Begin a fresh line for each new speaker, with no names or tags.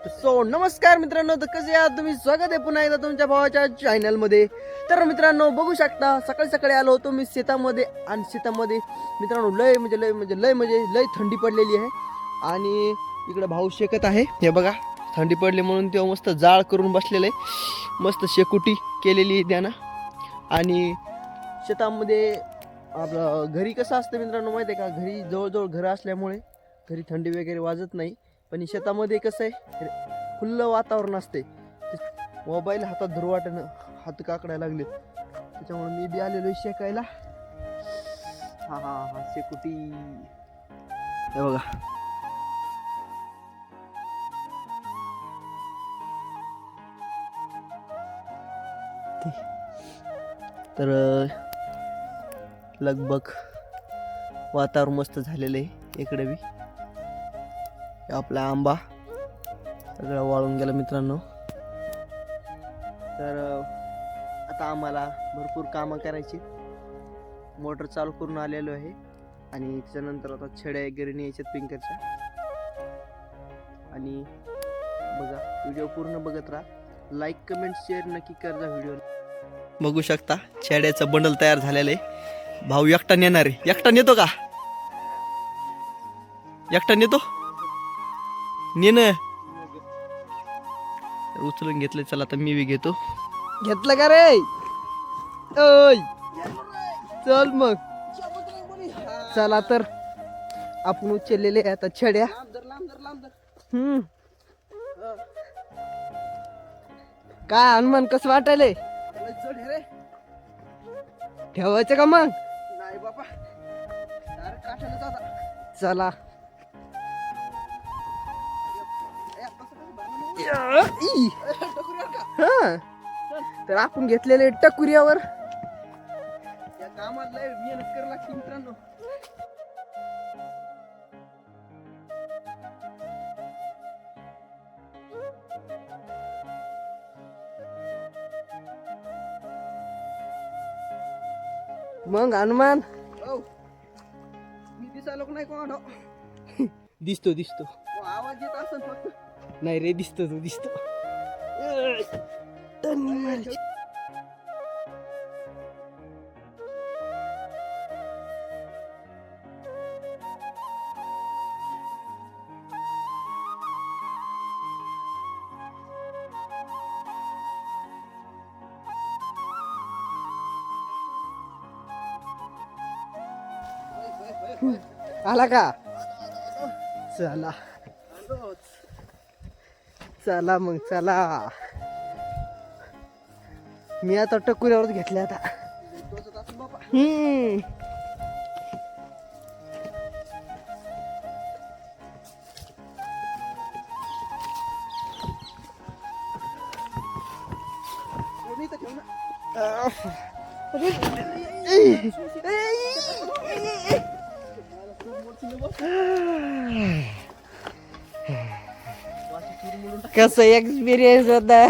So नमस्कार मित्रांनो, तर कसे आहात तुम्ही? स्वागत आहे पुन्हा एकदा तुमच्या भावाच्या चॅनल मध्ये. तर मित्रांनो बघू शकता, सकाळी सकाळी आलो होतो मी शेतामध्ये आणि शेतामध्ये मित्रांनो लय थंडी पडलेली आहे आणि इकडे भाऊ शेकत आहे. हे बघा, थंडी पडली म्हणून तेव्हा मस्त जाळ करून बसलेलं आहे, मस्त शेकोटी केलेली आहे त्यानं. आणि शेतामध्ये आपलं घरी कसं असतं मित्रांनो माहिती आहे का, घरी जवळजवळ घरं असल्यामुळे घरी थंडी वगैरे वाजत नाही. पण शेतामध्ये कसं आहे, खुल्लं वातावरण असते. मोबाईल हातात धरू वाटेनं हात काकडायला लागले, त्याच्यामुळे मी बी आलेलो शेकायला. हा हा हा शेकुटी हे बघा. तर लगभग वातावरण मस्त झालेलं आहे इकडे बी. आपला आंबा सगळं वाळून गेला मित्रांनो. तर आता आम्हाला भरपूर कामं करायची. मोटर चालू करून आलेलो आहे आणि त्याच्यानंतर आता छड्या वगैरे न्यायच्यात पिंकरच्या. आणि बघा, व्हिडिओ पूर्ण बघत राहा, लाईक कमेंट शेअर नक्की करा व्हिडिओ. बघू शकता छड्याचं बंडल तयार झालेलं आहे. भाऊ एकटा नेणार आहे. एकटा नेतो का? एकटा नेतो नेन. उचलून घेतलं. चला आता मी बी घेतो. घेतलं का रे? ओय चल मग. चला तर आपण उचललेले आता छड्या. काय हनुमान कसं वाटायले? ठेवायचं का मग? नाही बाबा, चला. तर आपण घेतलेले टकुऱ्यावर या कामात लय मेहनत करावी लागते मित्रांनो. मग हनुमान मी दिसायला नाही कोण? दिसतो दिसतो. आवाज येत असेल फक्त. नाही रे, दिसतो तू, दिसतो. आला का? चला चला मग चला. मी आता टकुऱ्यावरच घेतले आता. कसं एक्सपिरियन्स होता?